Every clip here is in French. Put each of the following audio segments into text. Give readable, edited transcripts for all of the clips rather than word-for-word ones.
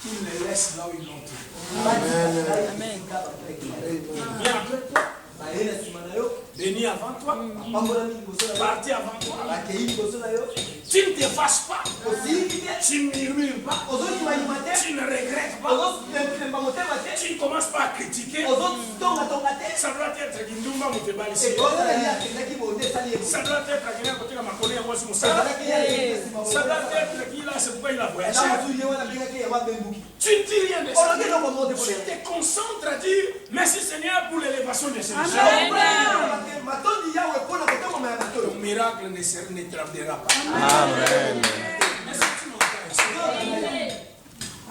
Qu'il les laisse là où ils l'ont trouvé. Amen. Viens après toi. Béni avant toi. Parti avant toi. Tu ne te fâches pas. Tu ne murmures pas. Tu ne regrettes pas. Tu ne commences pas à critiquer. Ça doit être Gindumba Moutebalissi. Ça doit être Guinée côté de ma collègue Wasi Moussa. Ça doit être qui là, c'est pourquoi il a voyagé. Tu ne dis rien de ça. Tu te concentres à dire merci Seigneur pour l'élévation de ce Ton miracle ne tardera pas. Amen.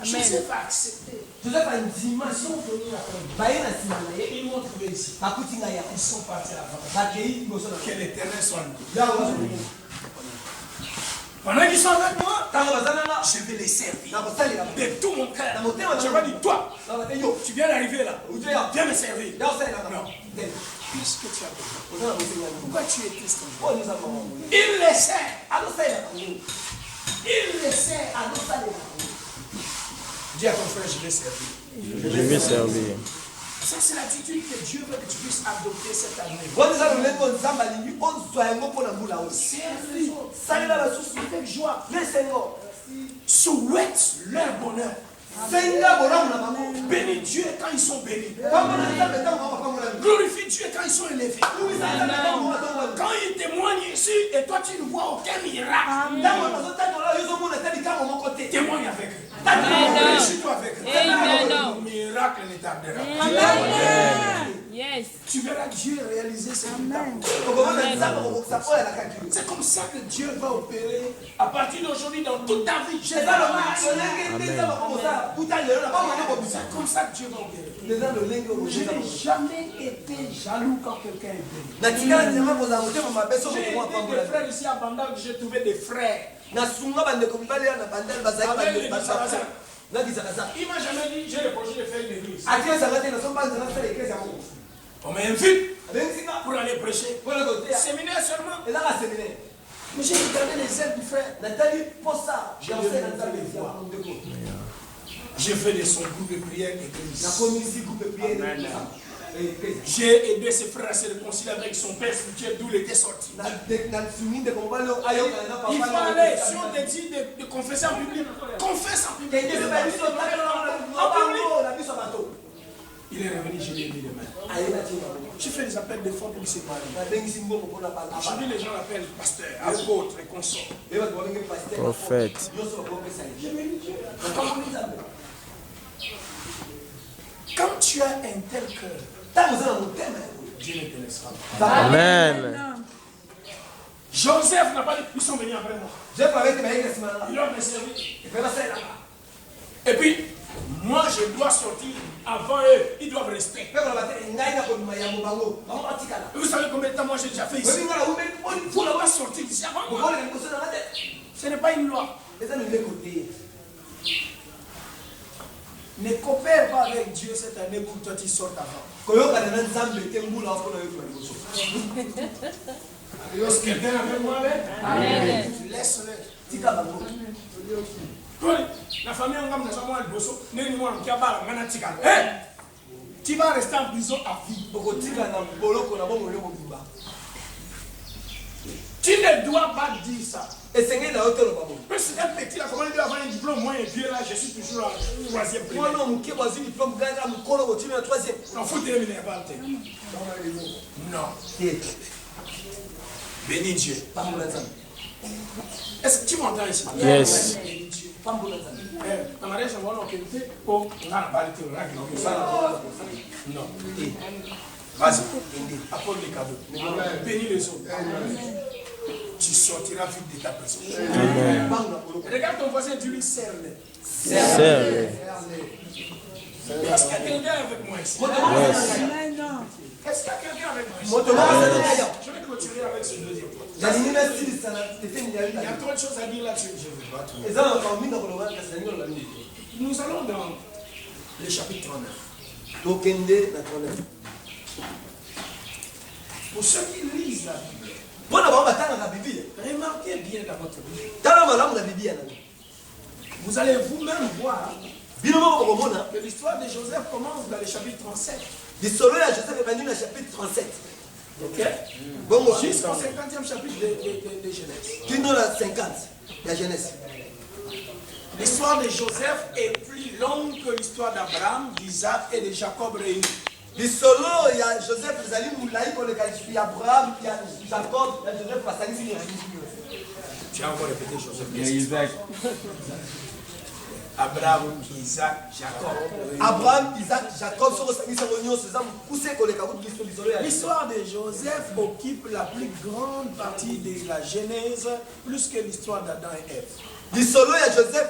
Joseph a accepté. Joseph a une dimension. Ils m'ont trouvé ici. Ils sont partis avant. Que l'Éternel soit nous. Pendant qu'ils sont avec moi, je vais les servir de tout mon cœur. Je vais dire, toi, tu viens d'arriver là. Viens me servir. Non. Qu'est-ce que tu as besoin? Pourquoi tu es triste? Il le sait. Il le sait. Dis à ton frère, je vais servir. Je vais servir. Ça, c'est l'attitude que Dieu veut que tu puisses adopter cette année. Servir avec joie. Souhaite leur bonheur. Bénis Dieu quand ils sont bénis. Glorifie Dieu quand ils sont élevés. Quand ils témoignent ici et toi tu ne vois aucun miracle, témoigne avec eux. Réjouis-toi avec eux. Le miracle ne tardera pas. Yes. Tu verras Dieu réaliser ce qu'il t'a. C'est comme ça que Dieu va opérer à partir d'aujourd'hui dans toute ta vie. C'est comme ça que Dieu va opérer. Je n'ai jamais été jaloux quand quelqu'un est béni. J'ai été des frères ici à Bandar, j'ai trouvé des frères. Il m'a jamais dit j'ai le projet de faire une église. On m'invite pour aller prêcher. Séminaire seulement. Mais j'ai regardé les ailes du frère. J'ai fait de son groupe de prière église. J'ai aidé ses frères à se réconcilier avec son père spirituel d'où il était sorti. Il faut aller, si on te dit de confesser en public, confesse en public. Il est revenu, je lui ai mis les mains. J'ai fait des appels de fonds pour se marier. Aujourd'hui, les gens l'appellent pasteur, apôtre et consort. Prophète. Quand tu as un tel cœur, Dieu ne te laissera pas. Amen. Joseph n'a pas dit, ils sont venus après moi. Ils ont me servi. Et puis, moi je dois sortir avant eux, ils doivent rester. Vous savez combien de temps moi j'ai déjà fait ici? Vous l'avez sorti d'ici avant moi. Ce n'est pas une loi. Ne coopère pas avec Dieu cette année pour que toi tu sortes avant. Est-ce quelqu'un avec moi? Laisse-le. La famille tu vas rester en prison à vie. Tu ne dois pas dire ça. Mais c'est un petit là, comment il doit avoir un diplôme, moi et vieux là, je suis toujours en troisième primaire. Non, faut terminer pas. Non. Bénis Dieu. Est-ce que tu m'entends ici? Yes. Non. Vas-y. Apporte les cadeaux. Bénis les autres. Tu sortiras vite de ta personne. Regarde ton voisin, tu lui serre-le. Serre-le. Est-ce qu'il y a quelqu'un avec moi ici? Yes. Est-ce qu'il y a quelqu'un avec moi ici? Je vais clôturer avec ce deuxième point. Il y a trop de choses à dire là-dessus. Je ne veux pas tout. Nous allons dans le chapitre 39. Pour ceux qui lisent la Bible, remarquez bien dans votre Bible. Vous allez vous-même voir que l'histoire de Joseph commence dans le chapitre 37. L'histoire de Joseph est venue dans le chapitre 37. Ok? Jusqu'au 50e chapitre de Genèse. Qui dans la 50 la Genèse. L'histoire de Joseph est plus longue que l'histoire d'Abraham, d'Isaac et de Jacob réunis. L'histoire il y a Joseph, les alliés moulaï qu'on le qualifie, il y a Abraham, il y a Jacob, il y a Joseph, Tu as encore répété Joseph. Il y a Isaac. Abraham, Isaac, Jacob. Abraham, Isaac, Jacob, L'histoire de Joseph occupe la plus grande partie de la Genèse, plus que l'histoire d'Adam et Ève. L'histoire de Joseph,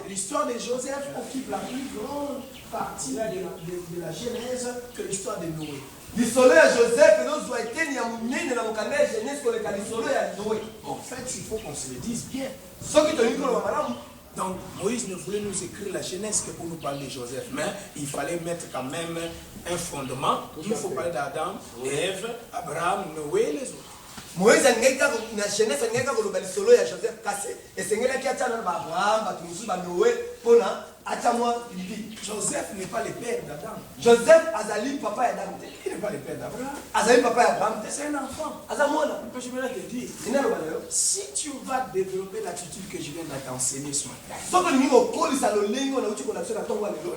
L'histoire de Joseph occupe la plus grande partie de la Genèse que l'histoire de Noé. L'histoire de Joseph, En fait, il faut qu'on se le dise bien. Donc, Moïse ne voulait nous écrire la Genèse que pour nous parler de Joseph. Mais il fallait mettre quand même un fondement. Il faut parler d'Adam, Ève, Abraham, Noé et les autres. Moïse a dit que la jeunesse a dit que le solo ya Joseph cassé et c'est là qui a tenu Abraham, Batusu, Noé, Pona, Atamo, Libi. Joseph n'est pas le père d'Adam. Joseph Azali papa d'Adam. Il n'est pas le père d'Abraham. Azali papa d'Abraham. C'est un enfant. Azamona. Je vais te dire. Si tu vas développer l'attitude que je viens de t'enseigner ce matin, ton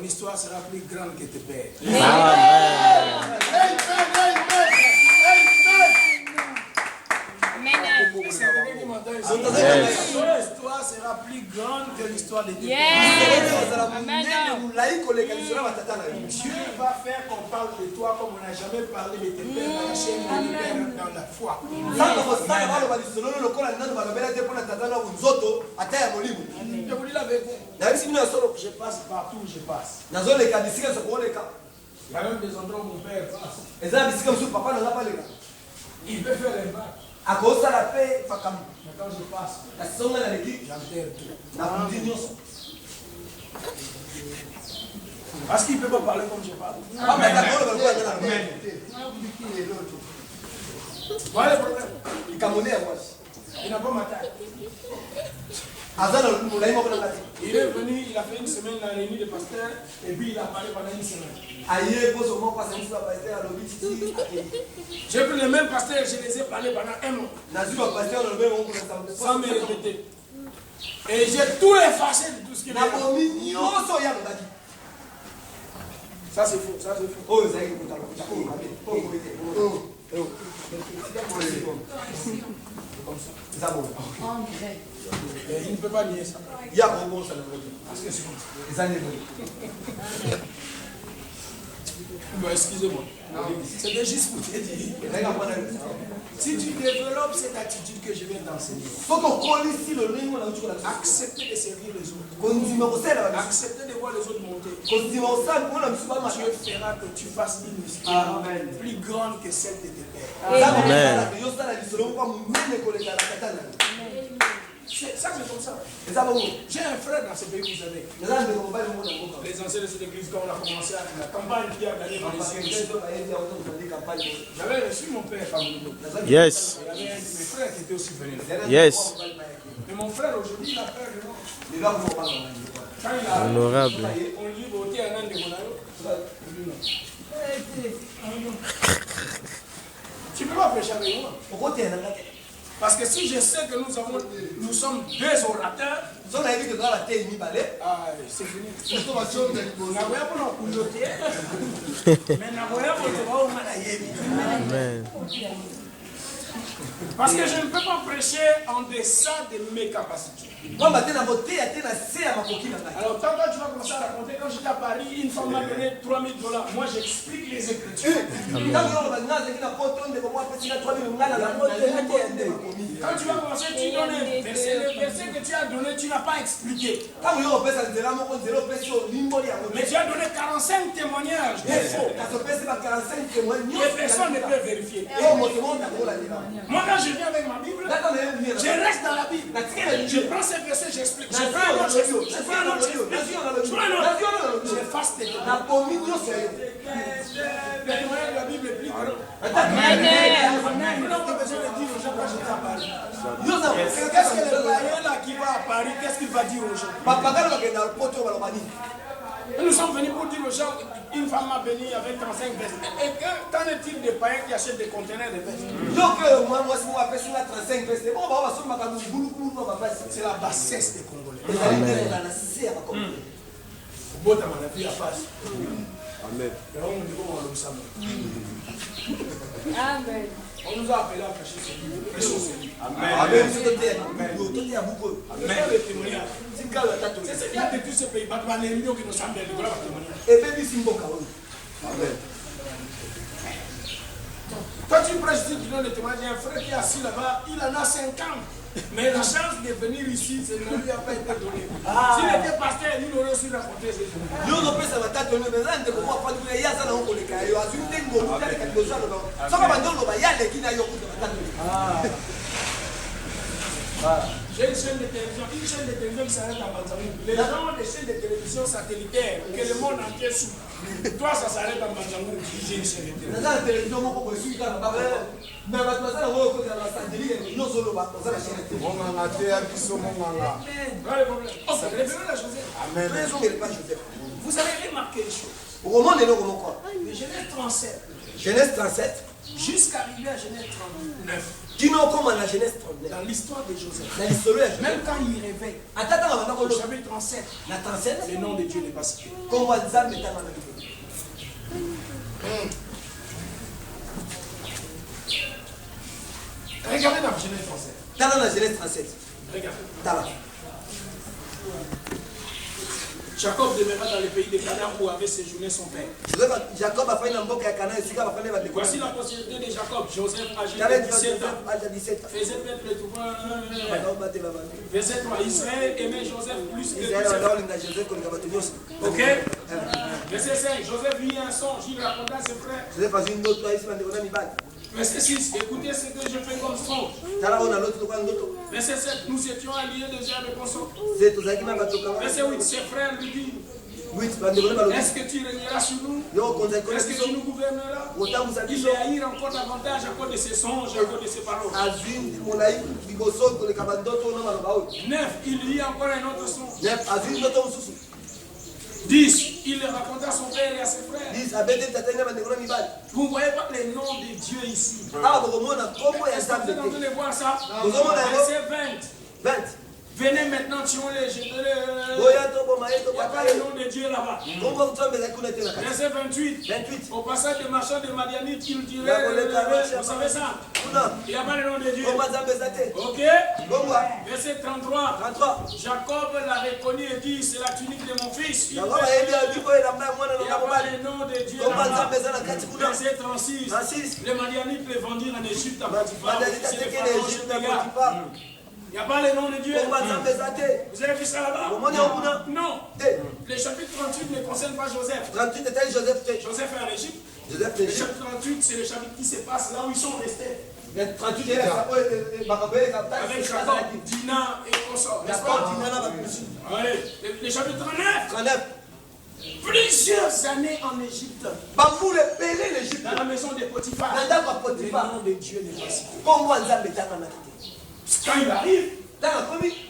histoire sera plus grande que tes pères. Amen. Ton histoire sera plus grande que l'histoire de tes pères. Dieu va faire qu'on parle de toi comme on n'a jamais parlé de tes pères dans la chaîne dans la foi. Je vous dis la vérité. Je passe partout où je passe. Il y a même des endroits où mon père passe. Il peut faire les marques. Mais quand je passe, j'enterre tout. Parce qu'il ne peut pas parler comme je parle. Voilà le problème. Il n'a pas ma taille. Il est venu, il a fait une semaine dans la réunion des pasteurs et puis il a parlé pendant une semaine. J'ai pris les mêmes pasteurs et je les ai parlé pendant un mois. Sans me répéter. Et j'ai tout effacé de tout ce qu'il a dit. Ça c'est faux, ça c'est faux. Il ne peut pas nier ça. Parce que c'est bon, excusez-moi. C'était juste pour te dire. Si tu développes cette attitude que je viens d'enseigner, accepter de servir les autres, accepter de voir les autres monter, Dieu fera que tu fasses une histoire plus grande que celle de tes pères. Amen. Ça, c'est comme ça. J'ai un frère dans ce pays, vous savez. Les anciens de cette église, quand on a commencé à la campagne qui a gagné dans les églises, j'avais reçu mon père comme nous. Yes. Il y avait un de mes frères qui était aussi venu. Yes. Mais mon frère, aujourd'hui, il a peur de moi. Quand il a Honorable. on lui dit, voter un an de Monaco. Tu ne peux pas prêcher avec moi. Parce que si je sais que nous sommes deux orateurs, c'est fini. Amen. Parce que je ne peux pas prêcher en deçà de mes capacités. Alors, quand tu vas commencer à raconter, quand j'étais à Paris, une femme m'a donné $3 000. Moi, j'explique les Écritures. Quand tu vas commencer, tu donnes un verset. Le verset que tu as donné, tu n'as pas expliqué. Mais tu as donné 45 témoignages de faux. Et personne ne peut vérifier. Moi, quand je viens avec ma Bible, je reste dans la Bible. Je prends ces versets, j'explique. Je prends un autre, je prends un autre, j'efface tes témoignages. Le témoignage de la Bible est plus grand. Qu'est-ce que le païen là qui va à Paris, qu'est-ce qu'il va dire aux gens? Nous sommes venus pour dire aux gens, une femme m'a béni avec 35 vestes. Et qu'en est-il des païens qui achètent des conteneurs de vestes? C'est la bassesse des Congolais. Amen. On nous a appelés à prêcher ce livre. C'est bien de tous ces pays. Quand tu prêches, tu donnes le témoignage. Il y a un frère qui est assis là-bas, il en a 50. Mais la chance de venir ici, ça ne lui a pas été donnée. S'il était pasteur, il aurait aussi raconté ce jour. J'ai une chaîne de télévision qui s'arrête à Banzamou. Les gens ont des chaînes de télévision satellitaires que le monde entier suit. Toi, ça s'arrête à Banzamou. J'ai une chaîne de télévision. Vous avez remarqué une chose. Genèse 37. Genèse 37. Jusqu'à arriver à Genèse 39. Dans l'histoire de Joseph. Même quand il réveille. Au chapitre 37. Le nom de Dieu n'est pas cité. Regardez dans Genèse 37. Regardez. Jacob demeura dans le pays de Canaan où avait séjourné son père. Voici la postérité de Jacob. Joseph, âgé de 17 ans, faisait paître le troupeau. Verset 3. Israël aimait Joseph plus que tous ses frères. Ok. Verset 5. Joseph vit un songe. Il raconta à ses frères. Verset 6. Écoutez ce que je fais comme songe. Verset 7. Nous étions alliés déjà avec Conso. Verset 8. Ses frères lui disent. Est-ce que tu régneras sur nous? Est-ce que tu nous gouverneras? Il les haïr encore davantage à cause de ses songes, à cause de ses paroles. 9. Il lit encore un autre songe. 10. Il le raconta à son père et à ses frères. Vous ne voyez pas les noms de Dieu ici. Est-ce que vous êtes en train de voir ça? Verset 20. Venez maintenant, tuons les jetons. Il n'y a pas le nom de Dieu là-bas. Verset 28. Au passage des marchands de Madianites, il dirait, vous savez ça? Il n'y a pas le nom de Dieu. Ok. Verset 33. Jacob l'a reconnu et dit, c'est la tunique de mon fils. Il n'y a pas le nom de Dieu là-bas. Verset 36. Les Madianites le vendirent en Égypte à Potiphar. Il n'y a pas le nom de Dieu. Vous avez vu ça là-bas? Non. Le chapitre 38 ne concerne pas Joseph. Joseph est en Égypte. Le chapitre 38, c'est le chapitre qui se passe là où ils sont restés. Avec Jacob, Dina et consorts. Allez, le chapitre 39. Plusieurs années en Égypte. Dans la maison de Potiphar. Le nom de Dieu n'est pas cité. Quand il arrive,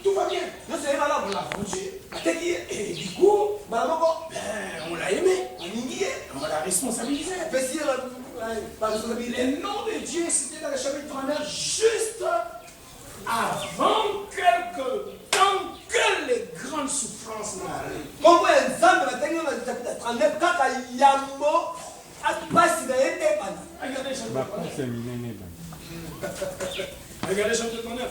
tout va bien. On l'a vengé. Et du coup, on l'a aimé. On l'a responsabilisé. Le nom de Dieu, c'était dans le chapitre 39, juste avant quelques temps que les grandes souffrances n'arrivent. Regardez chapitre 39.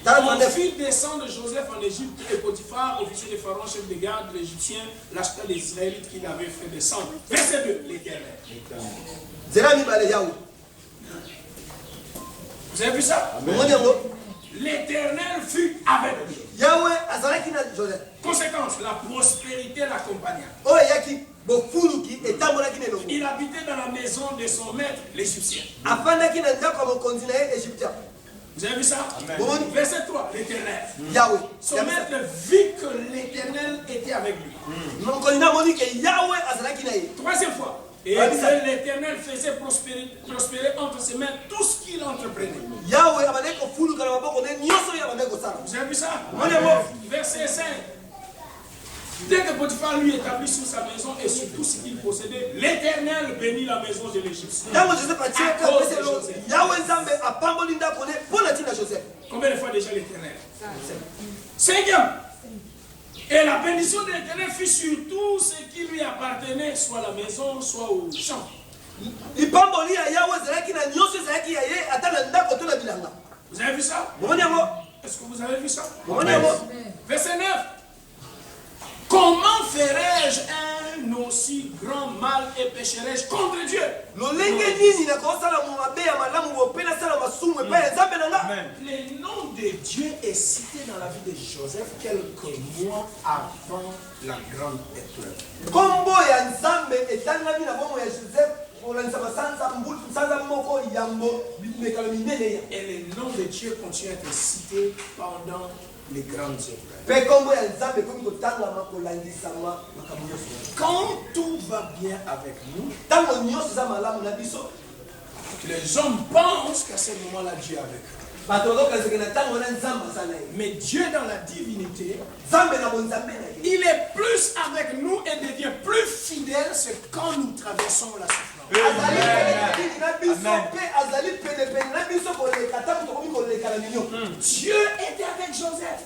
On fit descendre Joseph en Égypte et Potiphar, officier de Pharaon, chef de garde, l'Égyptien, l'acheta des Israélites qu'il avait fait descendre. Verset 2, l'Éternel. Vous avez vu ça? L'Éternel fut avec lui. Conséquence, la prospérité l'accompagna. Il habitait dans la maison de son maître, l'Égyptien. Vous avez vu ça? Amen. Verset 3, l'Éternel. Son maître vit que l'Éternel était avec lui. Troisième fois. Et l'Éternel faisait prospérer entre ses mains tout ce qu'il entreprenait. Vous avez vu ça? Verset 5. Dès que Potiphar lui établit sur sa maison et sur tout ce qu'il possédait, l'Éternel bénit la maison de l'Égyptien. Combien de fois déjà l'Éternel? 5e. Et la bénédiction de l'Éternel fut sur tout ce qui lui appartenait, soit la maison, soit au champ. Vous avez vu ça? Est-ce que vous avez vu ça? Verset 9. Comment ferais-je un aussi grand mal et pécherais-je contre Dieu? Le nom de Dieu est cité dans la vie de Joseph quelques mois avant la grande épreuve. Et le nom de Dieu continue à être cité pendant les grandes épreuves. Quand tout va bien avec nous, les hommes pensent qu'à ce moment-là, Dieu est avec eux. Mais Dieu dans la divinité, il est plus avec nous et devient plus fidèle, c'est quand nous traversons la souffrance. Dieu était avec Joseph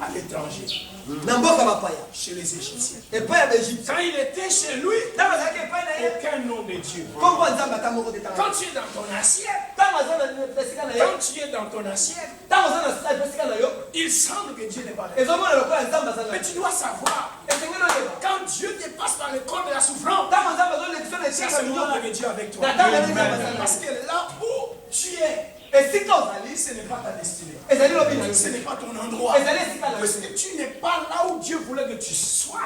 à l'étranger, chez les Égyptiens. Quand il était chez lui, aucun nom de Dieu. Quand tu es dans ton assiette, il semble que Dieu n'est pas là. Mais tu dois savoir, quand Dieu te passe par le corps de la souffrance, c'est à ce moment-là que Dieu est avec toi. Parce que là où tu es, ce n'est pas ta destinée. Ce n'est pas ton endroit. Parce que tu n'es pas là où Dieu voulait que tu sois.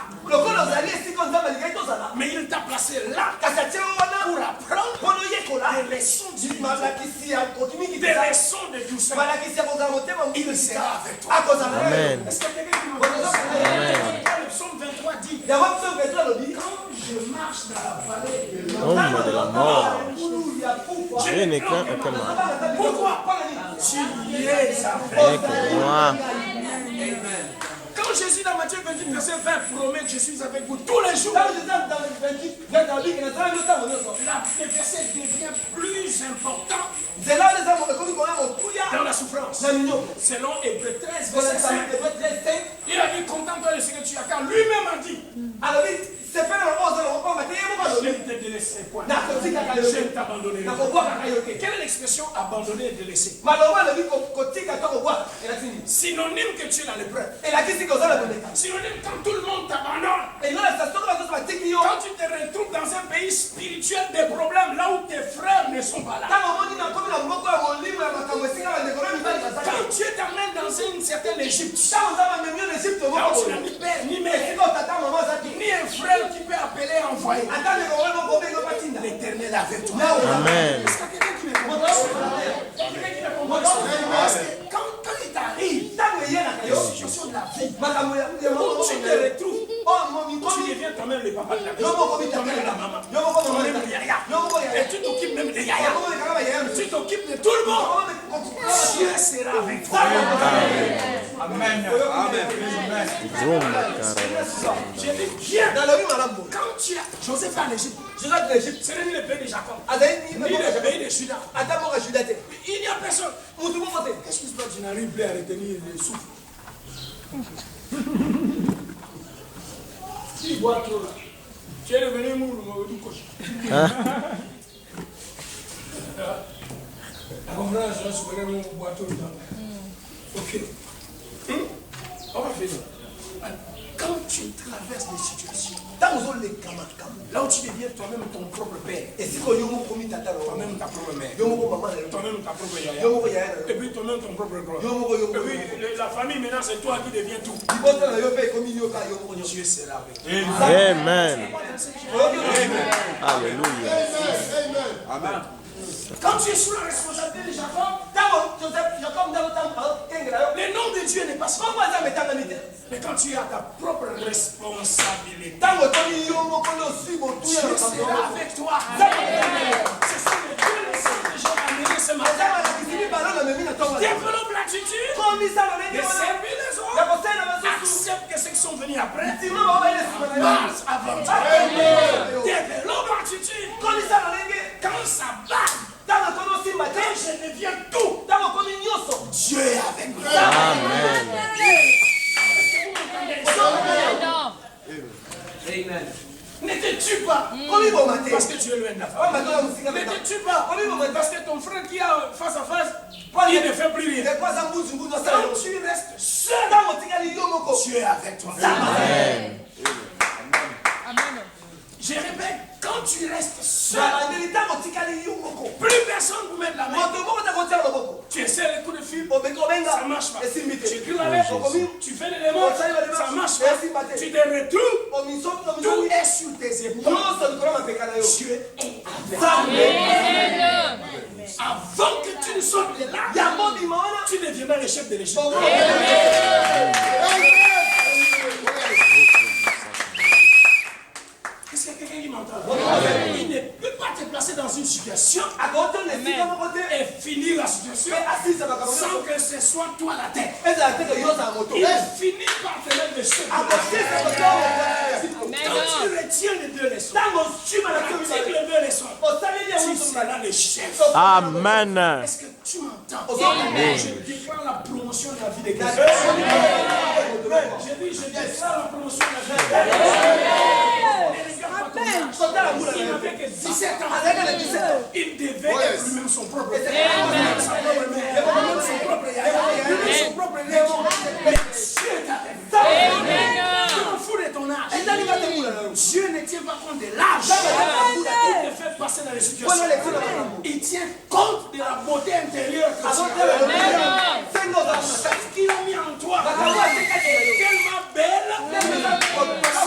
Mais il t'a placé là pour apprendre des leçons d'humilité, des leçons de douceur. Il sera avec toi. Amen. Est-ce que quelqu'un qui me comprend? Le psaume 23 dit, quand je marche dans la vallée de Ombre de la mort. je Dieu n'est qu'un Pourquoi? Tu y es avec moi. Quand Jésus dans Matthieu 28, verset 20 promet que je suis avec vous tous les jours, le verset devient plus important dans la souffrance. Selon Hébreux 13, verset 5, il a dit contente-toi de ce que tu as, car lui-même a dit, je ne te délaisserai point, je ne t'abandonnerai pas. Quelle est l'expression abandonner et délaisser? Synonyme que tu es dans l'épreuve. Synonyme quand tout le monde t'abandonne. Quand tu te retrouves dans un pays spirituel des problèmes, là où tes frères ne sont pas là. Quand Dieu t'amène dans une certaine Égypte, là où tu n'as ni père, ni mère, ni un frère qui peut appeler et envoyer, l'Éternel est avec toi. Amen. Est-ce qu'il y a quelqu'un qui me comprend? Parce que quand il t'arrive, les situations de la vie, où tu te retrouves, tu deviens toi-même le papa de la vie, toi-même la maman, toi-même le yaya, et tu t'occupes même des yaya, tu t'occupes de tout le monde. Dieu sera avec toi. Amen. Amen. Je dis bien, quand tu as Joseph en Égypte, ce n'est ni le pays de Jacob, ni le pays de Juda. Il n'y a personne. Qu'est-ce qui se passe? Tu n'arrives plus à retenir le souffle. Tu bois trop là. Tu es devenu mouru, du coche. La conférence, je suis vraiment boire trop là. Ok. On va finir. Quand tu traverses des situations, là où tu deviens toi-même ton propre père, toi-même ta propre mère, toi-même ta propre yaya, et puis toi-même ton propre grand, et puis la famille maintenant c'est toi qui deviens tout. Dieu sera avec toi. Amen. Alléluia. Amen. Quand tu es sous la responsabilité de Jacob, le nom de Dieu n'est pas ça. Mais quand tu as ta propre responsabilité, Tango Dieu sera avec toi. C'est ça que Dieu le sent que j'ai amené ce matin. Développe l'attitude de servir les autres. Accepte que ceux qui sont venus après passent avant toi. Développe l'attitude. Quand ça bat, je deviens tout. Dieu est avec moi. Amen. Amen. Ne te tue pas parce que tu es loin de la femme. Ne te tue pas parce que ton frère qui a face à face, il ne fait plus rien. Quand tu restes seul, Dieu est avec toi. Amen. Je répète, quand tu restes seul, plus personne ne vous met de la main. Tu essaies les coups de fil, ça ne marche pas. Tu écris la lettre, tu fais les démarches, ça ne marche pas. Tu te retrouves, tout est sur tes épaules. Dieu est avec toi. Avant que tu ne sortes de là, tu deviendras le chef de l'échec. Est-ce qu'il y a quelqu'un qui m'entend? Il ne peut pas te placer dans une situation et finir la situation sans que ce soit toi la tête. Il finit par te mettre le chef. Quand tu retiens les deux leçons, tu pratiques les deux leçons, tu seras le chef. Amen. Est-ce que tu m'entends? Je déclare la promotion de la vie de quelqu'un. Je déclare la promotion de la vie de quelqu'un. Il n'avait que 17 ans. Il devait être lui-même son propre père. Lui-même son propre yaya. Lui-même son propre élève. Mais Dieu t'avait. Tu m'en fous de ton âge. Dieu ne tient pas compte de l'âge. Il te fait passer dans les situations. Il tient compte de la beauté intérieure que tu as. Ce qu'il a mis en toi est tellement belle.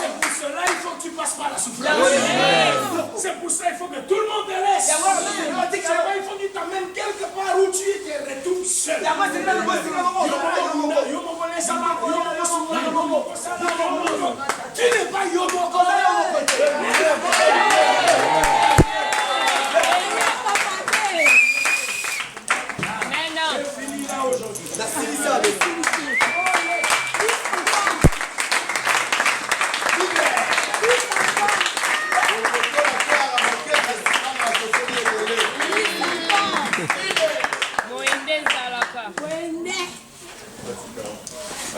C'est pour cela il faut que tu passes par la souffrance. C'est pour ça il faut que tout le monde te laisse. Il faut qu'il t'amène quelque part où tu te retrouves seul. Tu n'es pas Yomoko. Je finis là aujourd'hui.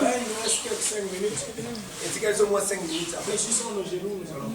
Il nous reste quelques 5 minutes. Réfléchissons nos genoux, nous allons.